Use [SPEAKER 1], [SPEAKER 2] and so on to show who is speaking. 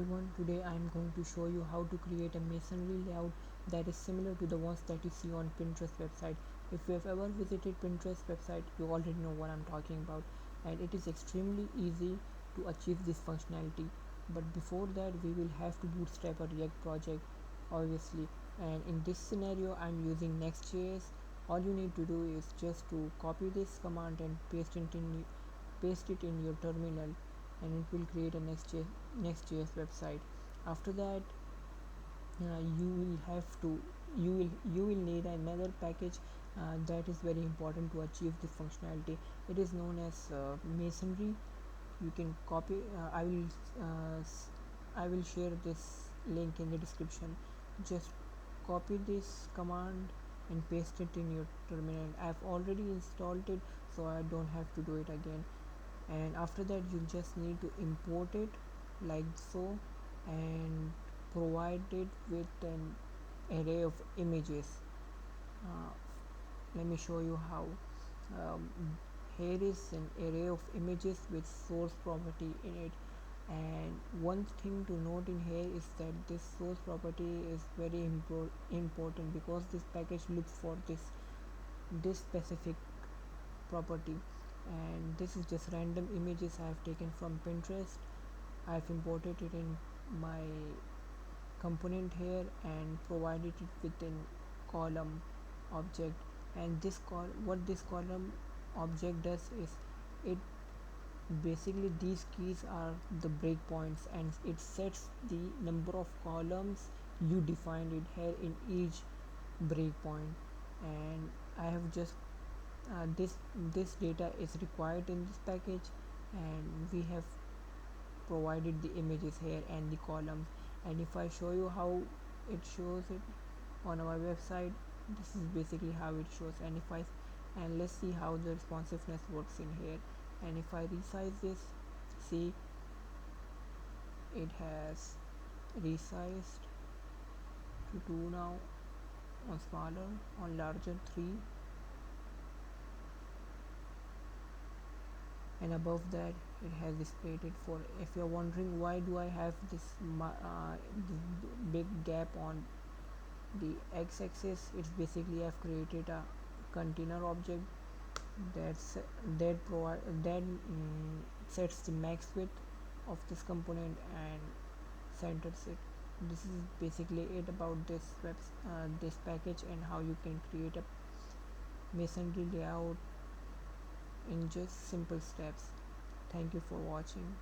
[SPEAKER 1] Everyone, today I am going to show you how to create a masonry layout that is similar to the ones that you see on Pinterest website. If you have ever visited Pinterest website, you already know what I'm talking about, and it is extremely easy to achieve this functionality. But before that, we will have to bootstrap a React project, obviously. And in this scenario, I'm using Next.js. All you need to do is just to copy this command and paste it in your terminal, and it will create a Next.js website. After that, you will have to you will need another package that is very important to achieve this functionality. It is known as Masonry. You can copy. I will share this link in the description. Just copy this command and paste it in your terminal. I've already installed it, so I don't have to do it again. And after that, you just need to import it like so, and provide it with an array of images. uh, Let me show you how. um, Here is an array of images with source property in it, and one thing to note in here is that this source property is very important, because this package looks for this specific property. And this is just random images I have taken from Pinterest. I've imported it in my component here and provided it within column object. And what this column object does is, it basically, these keys are the breakpoints, and it sets the number of columns you defined it here in each breakpoint. And I have just this data is required in this package, and we have provided the images here and the columns. And if I show you how it shows it on our website, this is basically how it shows. And let's see how the responsiveness works in here. And if I resize this, see, it has resized to 2 now, on smaller, on larger 3, and above that it has displayed it 4. If you're wondering why do I have this big gap on the x-axis, it's basically I've created a container object that's that sets the max width of this component and centers it. This is basically it about this package, and how you can create a masonry layout in just simple steps. Thank you for watching.